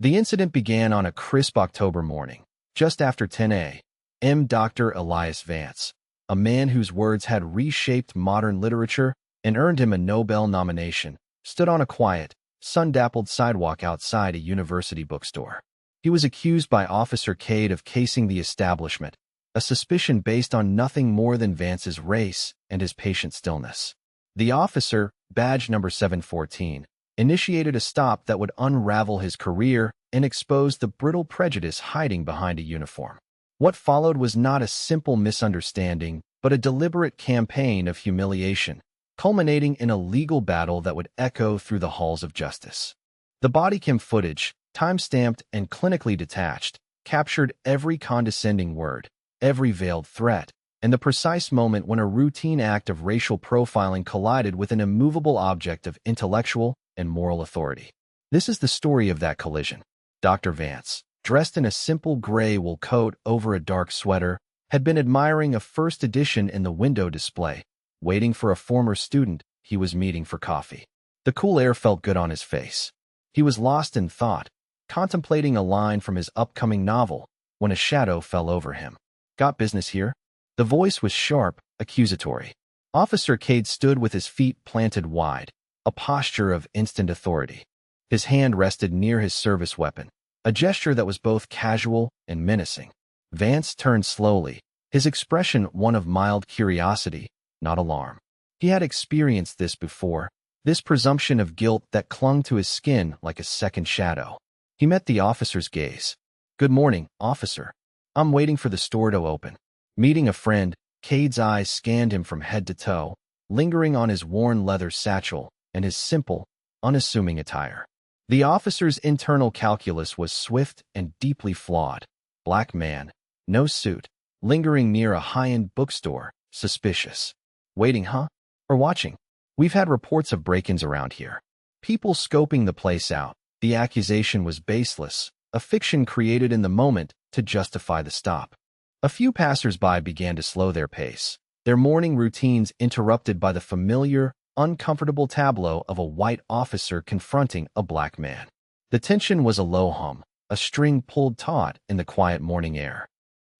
The incident began on a crisp October morning, just after 10 a.m. Dr. Elias Vance, a man whose words had reshaped modern literature and earned him a Nobel nomination, stood on a quiet, sun-dappled sidewalk outside a university bookstore. He was accused by Officer Cade of casing the establishment, a suspicion based on nothing more than Vance's race and his patient stillness. The officer, badge number 714, initiated a stop that would unravel his career and expose the brittle prejudice hiding behind a uniform. What followed was not a simple misunderstanding, but a deliberate campaign of humiliation, culminating in a legal battle that would echo through the halls of justice. The body cam footage, time-stamped and clinically detached, captured every condescending word, every veiled threat, and the precise moment when a routine act of racial profiling collided with an immovable object of intellectual and moral authority. This is the story of that collision. Dr. Vance, dressed in a simple gray wool coat over a dark sweater, had been admiring a first edition in the window display, waiting for a former student he was meeting for coffee. The cool air felt good on his face. He was lost in thought, contemplating a line from his upcoming novel, when a shadow fell over him. "Got business here?" The voice was sharp, accusatory. Officer Cade stood with his feet planted wide, a posture of instant authority. His hand rested near his service weapon, a gesture that was both casual and menacing. Vance turned slowly, his expression one of mild curiosity, not alarm. He had experienced this before, this presumption of guilt that clung to his skin like a second shadow. He met the officer's gaze. "Good morning, officer. I'm waiting for the store to open." Meeting a friend, Cade's eyes scanned him from head to toe, lingering on his worn leather satchel and his simple, unassuming attire. The officer's internal calculus was swift and deeply flawed. Black man, no suit, lingering near a high-end bookstore, suspicious. "Waiting, huh? Or watching? We've had reports of break-ins around here. People scoping the place out." The accusation was baseless, a fiction created in the moment to justify the stop. A few passers-by began to slow their pace, their morning routines interrupted by the familiar, uncomfortable tableau of a white officer confronting a black man. The tension was a low hum, a string pulled taut in the quiet morning air.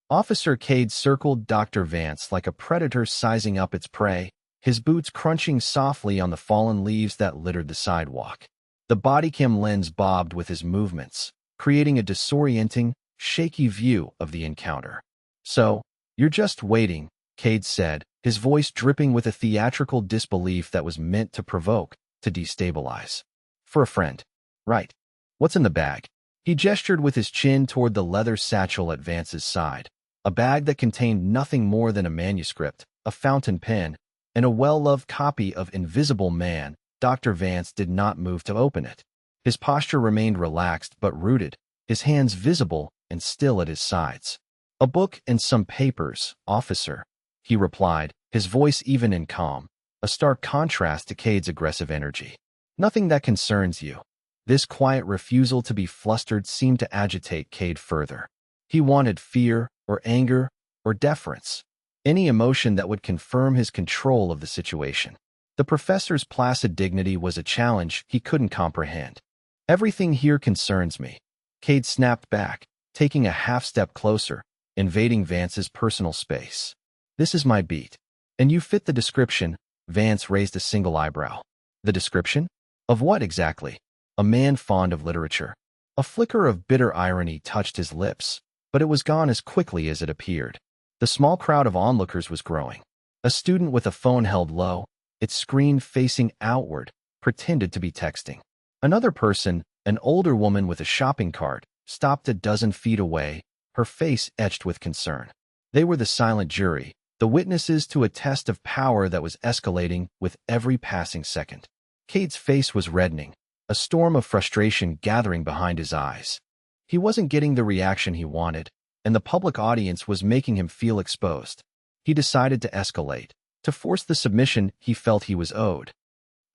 Officer Cade circled Dr. Vance like a predator sizing up its prey, his boots crunching softly on the fallen leaves that littered the sidewalk. The body cam lens bobbed with his movements, creating a disorienting, shaky view of the encounter. "So, you're just waiting," Cade said, his voice dripping with a theatrical disbelief that was meant to provoke, to destabilize. "For a friend. Right. What's in the bag?" He gestured with his chin toward the leather satchel at Vance's side, a bag that contained nothing more than a manuscript, a fountain pen, and a well-loved copy of Invisible Man. Dr. Vance did not move to open it. His posture remained relaxed but rooted, his hands visible and still at his sides. "A book and some papers, officer," he replied, his voice even and calm, a stark contrast to Cade's aggressive energy. "Nothing that concerns you." This quiet refusal to be flustered seemed to agitate Cade further. He wanted fear, or anger, or deference, any emotion that would confirm his control of the situation. The professor's placid dignity was a challenge he couldn't comprehend. "Everything here concerns me." Cade snapped back, taking a half-step closer, invading Vance's personal space. "This is my beat. And you fit the description." Vance raised a single eyebrow. "The description? Of what exactly?" "A man fond of literature." A flicker of bitter irony touched his lips, but it was gone as quickly as it appeared. The small crowd of onlookers was growing. A student with a phone held low, its screen facing outward, pretended to be texting. Another person, an older woman with a shopping cart, stopped a dozen feet away, her face etched with concern. They were the silent jury, the witnesses to a test of power that was escalating with every passing second. Cade's face was reddening, a storm of frustration gathering behind his eyes. He wasn't getting the reaction he wanted, and the public audience was making him feel exposed. He decided to escalate, to force the submission he felt he was owed.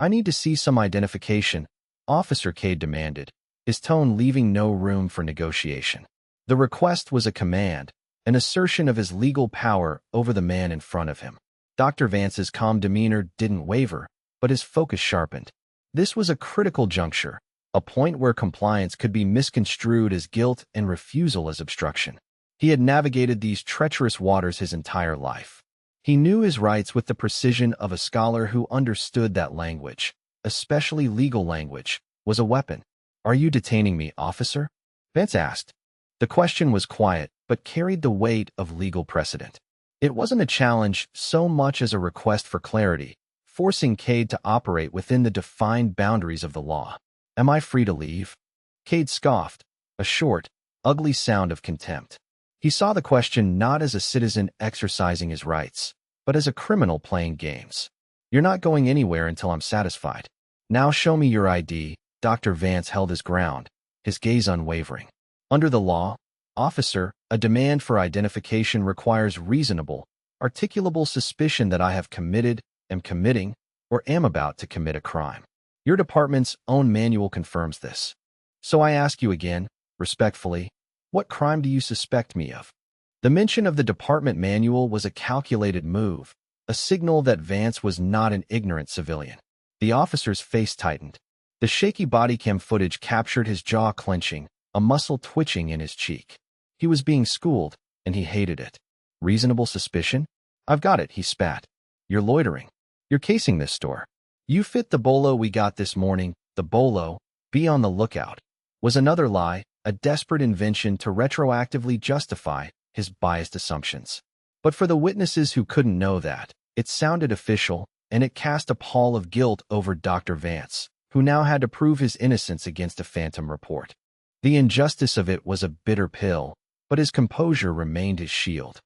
"I need to see some identification," Officer Cade demanded, his tone leaving no room for negotiation. The request was a command, an assertion of his legal power over the man in front of him. Dr. Vance's calm demeanor didn't waver, but his focus sharpened. This was a critical juncture, a point where compliance could be misconstrued as guilt and refusal as obstruction. He had navigated these treacherous waters his entire life. He knew his rights with the precision of a scholar who understood that language, especially legal language, was a weapon. "Are you detaining me, officer?" Vance asked. The question was quiet, but carried the weight of legal precedent. It wasn't a challenge so much as a request for clarity, forcing Cade to operate within the defined boundaries of the law. "Am I free to leave?" Cade scoffed, a short, ugly sound of contempt. He saw the question not as a citizen exercising his rights, but as a criminal playing games. "You're not going anywhere until I'm satisfied. Now show me your ID." Dr. Vance held his ground, his gaze unwavering. Under the law, officer, a demand for identification requires reasonable, articulable suspicion that I have committed, am committing, or am about to commit a crime. Your department's own manual confirms this. So I ask you again, respectfully, what crime do you suspect me of? The mention of the department manual was a calculated move, a signal that Vance was not an ignorant civilian. The officer's face tightened. The shaky body cam footage captured his jaw clenching, a muscle twitching in his cheek. He was being schooled, and he hated it. Reasonable suspicion? "I've got it," he spat. "You're loitering. You're casing this store. You fit the bolo we got this morning." The bolo, "be on the lookout," was another lie, a desperate invention to retroactively justify his biased assumptions. But for the witnesses who couldn't know that, it sounded official, and it cast a pall of guilt over Dr. Vance, who now had to prove his innocence against a phantom report. The injustice of it was a bitter pill, but his composure remained his shield.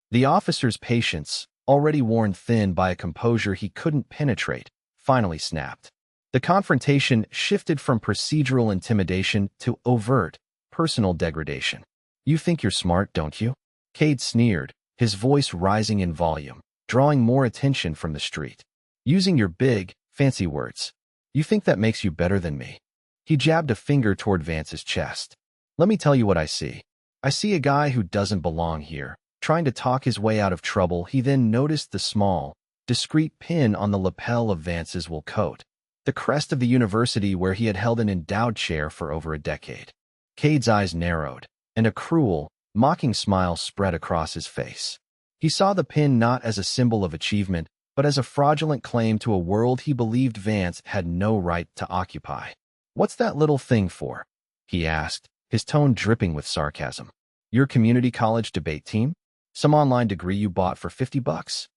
The officer's patience, already worn thin by a composure he couldn't penetrate, finally snapped. The confrontation shifted from procedural intimidation to overt, personal degradation. "You think you're smart, don't you?" Cade sneered, his voice rising in volume, drawing more attention from the street. "Using your big, fancy words. You think that makes you better than me?" He jabbed a finger toward Vance's chest. "Let me tell you what I see. I see a guy who doesn't belong here, trying to talk his way out of trouble." He then noticed the small, discreet pin on the lapel of Vance's wool coat, the crest of the university where he had held an endowed chair for over a decade. Cade's eyes narrowed, and a cruel, mocking smile spread across his face. He saw the pin not as a symbol of achievement, but as a fraudulent claim to a world he believed Vance had no right to occupy. "What's that little thing for?" he asked, his tone dripping with sarcasm. "Your community college debate team? Some online degree you bought for $50?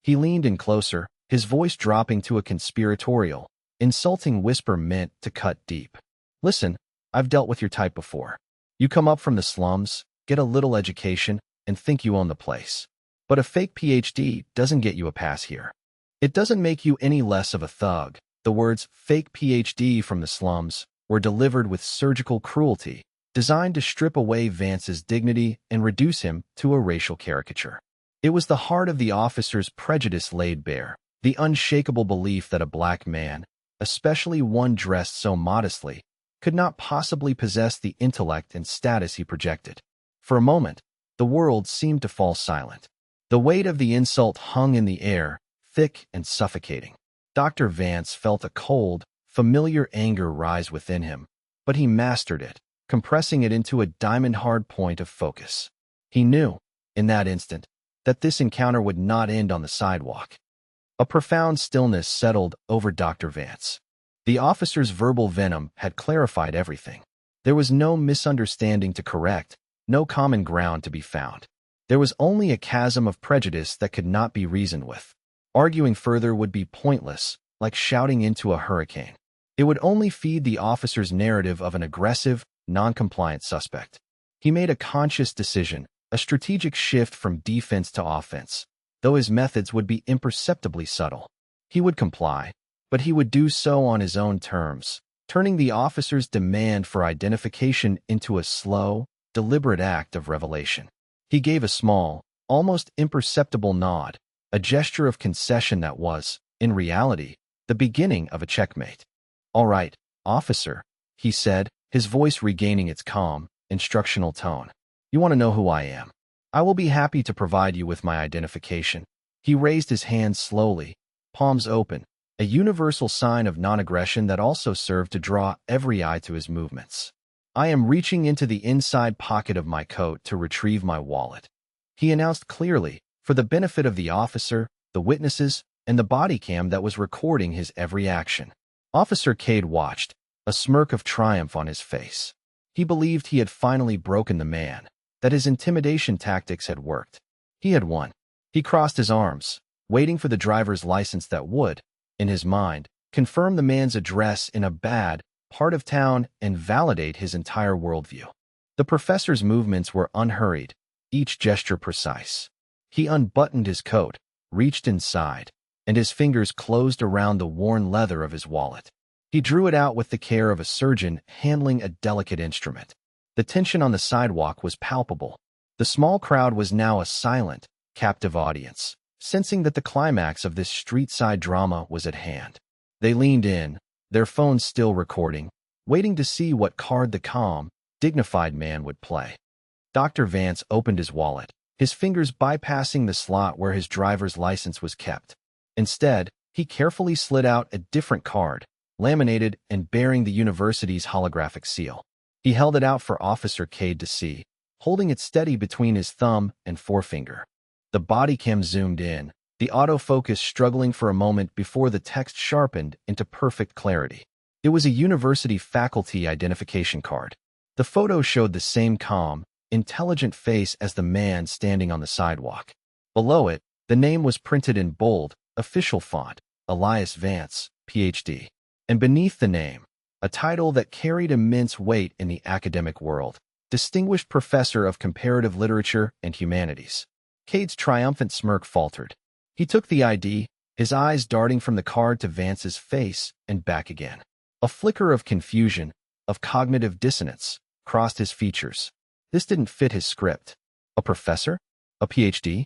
He leaned in closer, his voice dropping to a conspiratorial, insulting whisper meant to cut deep. "Listen, I've dealt with your type before. You come up from the slums, get a little education, and think you own the place. But a fake PhD doesn't get you a pass here. It doesn't make you any less of a thug." The words "fake PhD from the slums" were delivered with surgical cruelty, designed to strip away Vance's dignity and reduce him to a racial caricature. It was the heart of the officer's prejudice laid bare, the unshakable belief that a black man, especially one dressed so modestly, could not possibly possess the intellect and status he projected. For a moment, the world seemed to fall silent. The weight of the insult hung in the air, thick and suffocating. Dr. Vance felt a cold, familiar anger rise within him, but he mastered it, compressing it into a diamond-hard point of focus. He knew, in that instant, that this encounter would not end on the sidewalk. A profound stillness settled over Dr. Vance. The officer's verbal venom had clarified everything. There was no misunderstanding to correct, no common ground to be found. There was only a chasm of prejudice that could not be reasoned with. Arguing further would be pointless, like shouting into a hurricane. It would only feed the officer's narrative of an aggressive, non-compliant suspect. He made a conscious decision, a strategic shift from defense to offense, though his methods would be imperceptibly subtle. He would comply, but he would do so on his own terms, turning the officer's demand for identification into a slow, deliberate act of revelation. He gave a small, almost imperceptible nod, a gesture of concession that was, in reality, the beginning of a checkmate. "All right, officer," he said, his voice regaining its calm, instructional tone. "You want to know who I am? I will be happy to provide you with my identification." He raised his hands slowly, palms open, a universal sign of non-aggression that also served to draw every eye to his movements. "I am reaching into the inside pocket of my coat to retrieve my wallet," he announced clearly, for the benefit of the officer, the witnesses, and the body cam that was recording his every action. Officer Cade watched, a smirk of triumph on his face. He believed he had finally broken the man, that his intimidation tactics had worked. He had won. He crossed his arms, waiting for the driver's license that would, in his mind, confirm the man's address in a bad part of town and validate his entire worldview. The professor's movements were unhurried, each gesture precise. He unbuttoned his coat, reached inside, and his fingers closed around the worn leather of his wallet. He drew it out with the care of a surgeon handling a delicate instrument. The tension on the sidewalk was palpable. The small crowd was now a silent, captive audience, sensing that the climax of this street-side drama was at hand. They leaned in, their phones still recording, waiting to see what card the calm, dignified man would play. Dr. Vance opened his wallet, his fingers bypassing the slot where his driver's license was kept. Instead, he carefully slid out a different card, laminated and bearing the university's holographic seal. He held it out for Officer Cade to see, holding it steady between his thumb and forefinger. The body cam zoomed in, the autofocus struggling for a moment before the text sharpened into perfect clarity. It was a university faculty identification card. The photo showed the same calm, intelligent face as the man standing on the sidewalk. Below it, the name was printed in bold, official font, Elias Vance, PhD. And beneath the name, a title that carried immense weight in the academic world, Distinguished Professor of Comparative Literature and Humanities. Cade's triumphant smirk faltered. He took the ID, his eyes darting from the card to Vance's face and back again. A flicker of confusion, of cognitive dissonance, crossed his features. This didn't fit his script. A professor? A PhD?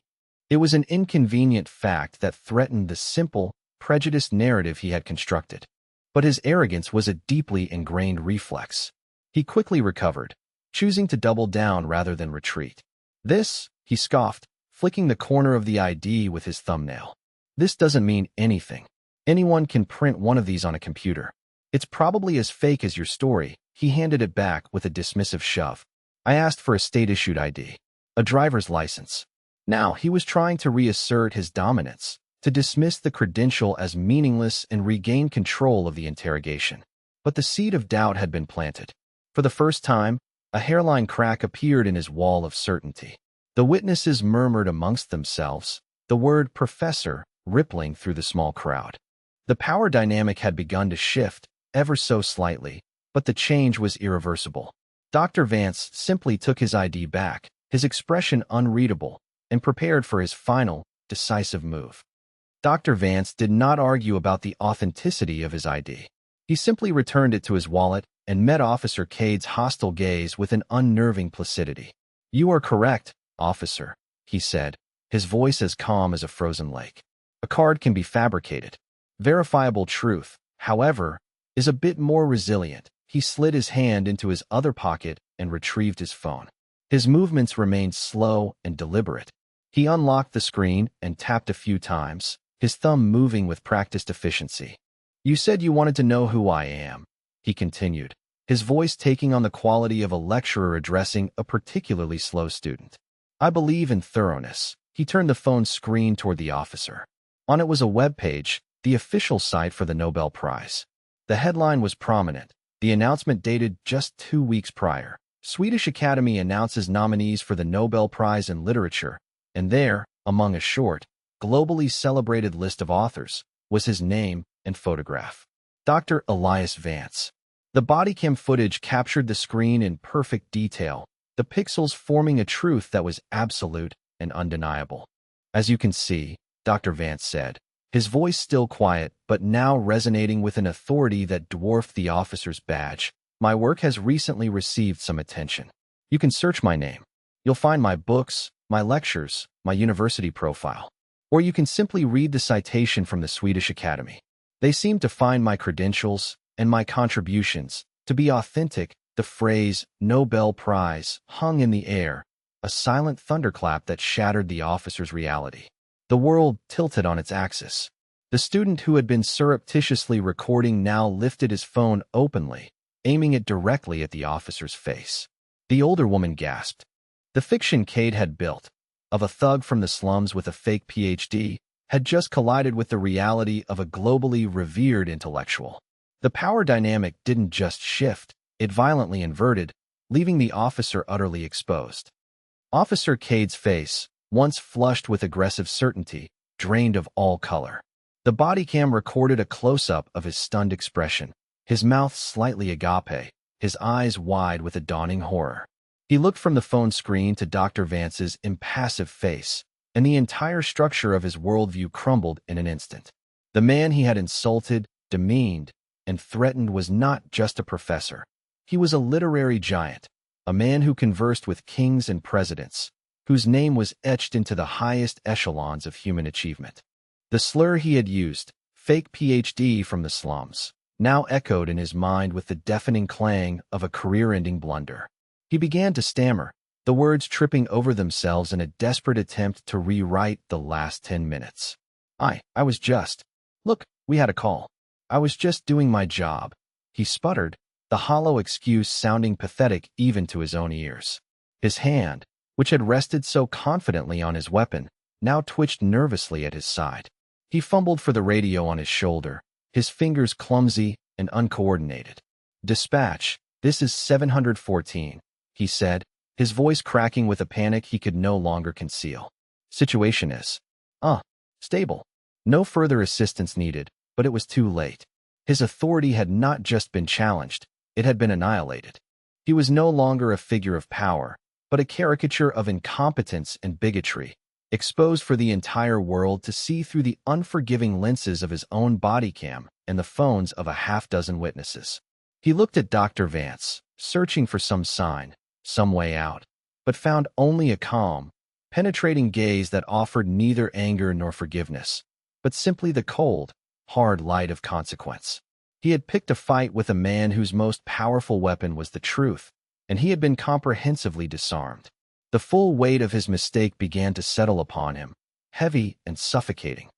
It was an inconvenient fact that threatened the simple, prejudiced narrative he had constructed. But his arrogance was a deeply ingrained reflex. He quickly recovered, choosing to double down rather than retreat. "This," he scoffed, flicking the corner of the ID with his thumbnail. "This doesn't mean anything. Anyone can print one of these on a computer. It's probably as fake as your story." He handed it back with a dismissive shove. "I asked for a state-issued ID, a driver's license." Now he was trying to reassert his dominance, to dismiss the credential as meaningless and regain control of the interrogation. But the seed of doubt had been planted. For the first time, a hairline crack appeared in his wall of certainty. The witnesses murmured amongst themselves, the word professor rippling through the small crowd. The power dynamic had begun to shift, ever so slightly, but the change was irreversible. Dr. Vance simply took his ID back, his expression unreadable, and prepared for his final, decisive move. Dr. Vance did not argue about the authenticity of his ID. He simply returned it to his wallet and met Officer Cade's hostile gaze with an unnerving placidity. "You are correct, officer," he said, his voice as calm as a frozen lake. "A card can be fabricated. Verifiable truth, however, is a bit more resilient." He slid his hand into his other pocket and retrieved his phone. His movements remained slow and deliberate. He unlocked the screen and tapped a few times, his thumb moving with practiced efficiency. "You said you wanted to know who I am," he continued, his voice taking on the quality of a lecturer addressing a particularly slow student. "I believe in thoroughness." He turned the phone screen toward the officer. On it was a web page, the official site for the Nobel Prize. The headline was prominent, the announcement dated just 2 weeks prior. Swedish Academy announces nominees for the Nobel Prize in Literature, and there, among a short, globally celebrated list of authors, was his name and photograph. Dr. Elias Vance. The bodycam footage captured the screen in perfect detail, the pixels forming a truth that was absolute and undeniable. "As you can see," Dr. Vance said, his voice still quiet but now resonating with an authority that dwarfed the officer's badge, "my work has recently received some attention. You can search my name. You'll find my books, my lectures, my university profile. Or you can simply read the citation from the Swedish Academy. They seem to find my credentials and my contributions to be authentic." The phrase Nobel Prize hung in the air, a silent thunderclap that shattered the officer's reality. The world tilted on its axis. The student who had been surreptitiously recording now lifted his phone openly, aiming it directly at the officer's face. The older woman gasped. The fiction Cade had built, of a thug from the slums with a fake PhD, had just collided with the reality of a globally revered intellectual. The power dynamic didn't just shift, it violently inverted, leaving the officer utterly exposed. Officer Cade's face, once flushed with aggressive certainty, drained of all color. The body cam recorded a close-up of his stunned expression, his mouth slightly agape, his eyes wide with a dawning horror. He looked from the phone screen to Dr. Vance's impassive face, and the entire structure of his worldview crumbled in an instant. The man he had insulted, demeaned, and threatened was not just a professor. He was a literary giant, a man who conversed with kings and presidents, whose name was etched into the highest echelons of human achievement. The slur he had used, fake PhD from the slums, now echoed in his mind with the deafening clang of a career-ending blunder. He began to stammer, the words tripping over themselves in a desperate attempt to rewrite the last 10 minutes. I was just. Look, we had a call. I was just doing my job. He sputtered, the hollow excuse sounding pathetic even to his own ears. His hand, which had rested so confidently on his weapon, now twitched nervously at his side. He fumbled for the radio on his shoulder, his fingers clumsy and uncoordinated. "Dispatch, this is 714, he said, his voice cracking with a panic he could no longer conceal. "Situation is, stable. No further assistance needed, but it was too late. His authority had not just been challenged, it had been annihilated. He was no longer a figure of power, but a caricature of incompetence and bigotry, exposed for the entire world to see through the unforgiving lenses of his own body cam and the phones of a half-dozen witnesses. He looked at Dr. Vance, searching for some sign, some way out, but found only a calm, penetrating gaze that offered neither anger nor forgiveness, but simply the cold, hard light of consequence. He had picked a fight with a man whose most powerful weapon was the truth, and he had been comprehensively disarmed. The full weight of his mistake began to settle upon him, heavy and suffocating.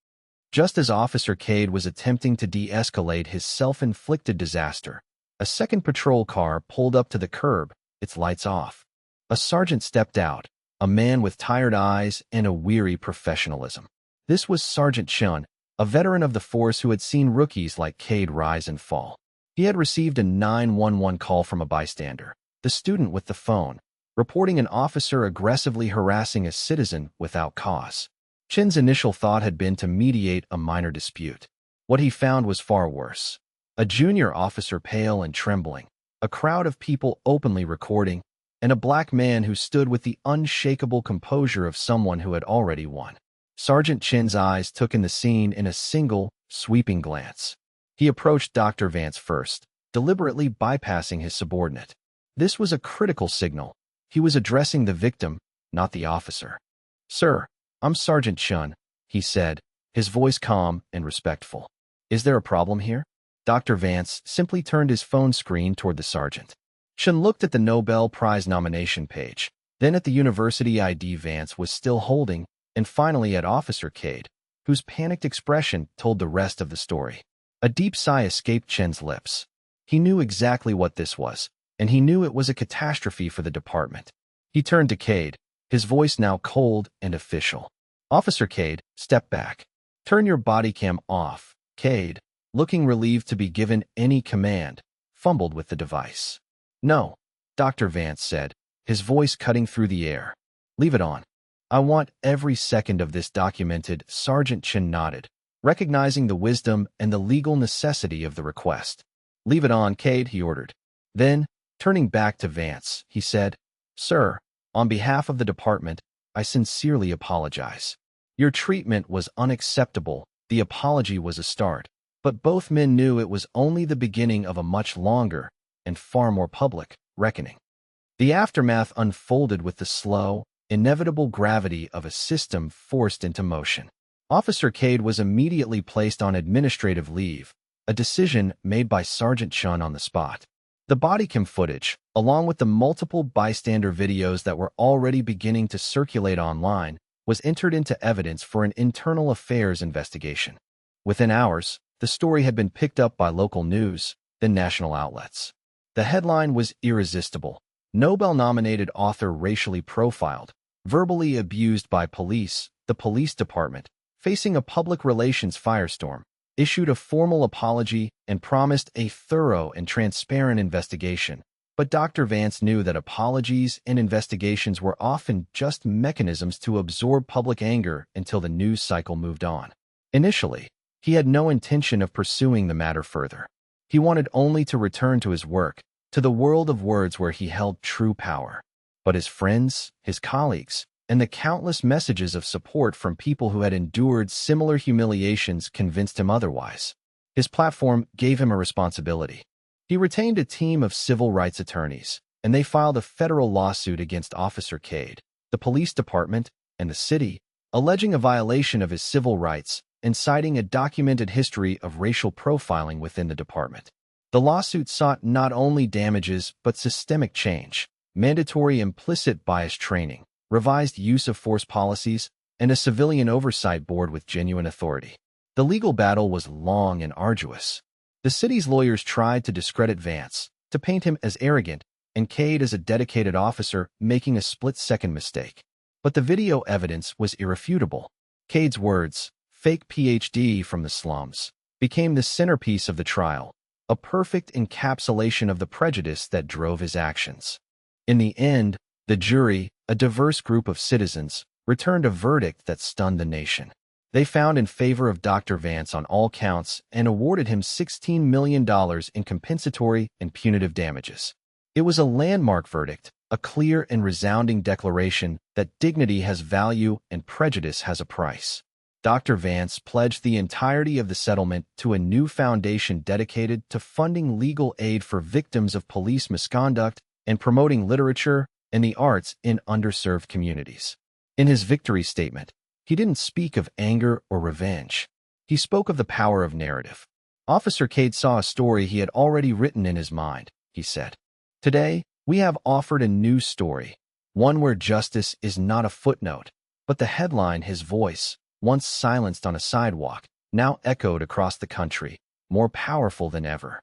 Just as Officer Cade was attempting to de-escalate his self-inflicted disaster, a second patrol car pulled up to the curb, its lights off. A sergeant stepped out, a man with tired eyes and a weary professionalism. This was Sergeant Chun, a veteran of the force who had seen rookies like Cade rise and fall. He had received a 911 call from a bystander, the student with the phone, reporting an officer aggressively harassing a citizen without cause. Chin's initial thought had been to mediate a minor dispute. What he found was far worse. A junior officer pale and trembling, a crowd of people openly recording, and a black man who stood with the unshakable composure of someone who had already won. Sergeant Chin's eyes took in the scene in a single, sweeping glance. He approached Dr. Vance first, deliberately bypassing his subordinate. This was a critical signal. He was addressing the victim, not the officer. "Sir, I'm Sergeant Chun," he said, his voice calm and respectful. "Is there a problem here?" Dr. Vance simply turned his phone screen toward the sergeant. Chun looked at the Nobel Prize nomination page, then at the university ID Vance was still holding, and finally at Officer Cade, whose panicked expression told the rest of the story. A deep sigh escaped Chen's lips. He knew exactly what this was, and he knew it was a catastrophe for the department. He turned to Cade, his voice now cold and official. "Officer Cade, step back. Turn your body cam off." Cade, looking relieved to be given any command, fumbled with the device. "No," Dr. Vance said, his voice cutting through the air. "Leave it on. I want every second of this documented." Sergeant Chin nodded, recognizing the wisdom and the legal necessity of the request. "Leave it on, Cade," he ordered. Then, turning back to Vance, he said, "Sir, on behalf of the department, I sincerely apologize. Your treatment was unacceptable." The apology was a start, but both men knew it was only the beginning of a much longer and far more public reckoning. The aftermath unfolded with the slow, inevitable gravity of a system forced into motion. Officer Cade was immediately placed on administrative leave, a decision made by Sergeant Chun on the spot. The bodycam footage, along with the multiple bystander videos that were already beginning to circulate online, was entered into evidence for an internal affairs investigation. Within hours, the story had been picked up by local news, then national outlets. The headline was irresistible. Nobel-nominated author racially profiled, verbally abused by police, the police department, facing a public relations firestorm, issued a formal apology and promised a thorough and transparent investigation. But Dr. Vance knew that apologies and investigations were often just mechanisms to absorb public anger until the news cycle moved on. Initially, he had no intention of pursuing the matter further. He wanted only to return to his work, to the world of words where he held true power. But his friends, his colleagues, and the countless messages of support from people who had endured similar humiliations convinced him otherwise. His platform gave him a responsibility. He retained a team of civil rights attorneys, and they filed a federal lawsuit against Officer Cade, the police department, and the city, alleging a violation of his civil rights and citing a documented history of racial profiling within the department. The lawsuit sought not only damages but systemic change, mandatory implicit bias training, revised use of force policies, and a civilian oversight board with genuine authority. The legal battle was long and arduous. The city's lawyers tried to discredit Vance, to paint him as arrogant, and Cade as a dedicated officer making a split-second mistake. But the video evidence was irrefutable. Cade's words, "fake PhD from the slums," became the centerpiece of the trial, a perfect encapsulation of the prejudice that drove his actions. In the end, the jury, a diverse group of citizens, returned a verdict that stunned the nation. They found in favor of Dr. Vance on all counts and awarded him $16 million in compensatory and punitive damages. It was a landmark verdict, a clear and resounding declaration that dignity has value and prejudice has a price. Dr. Vance pledged the entirety of the settlement to a new foundation dedicated to funding legal aid for victims of police misconduct and promoting literature and the arts in underserved communities. In his victory statement, he didn't speak of anger or revenge. He spoke of the power of narrative. Officer Cade saw a story he had already written in his mind, he said. Today, we have offered a new story, one where justice is not a footnote, but the headline. His voice, once silenced on a sidewalk, now echoed across the country, more powerful than ever.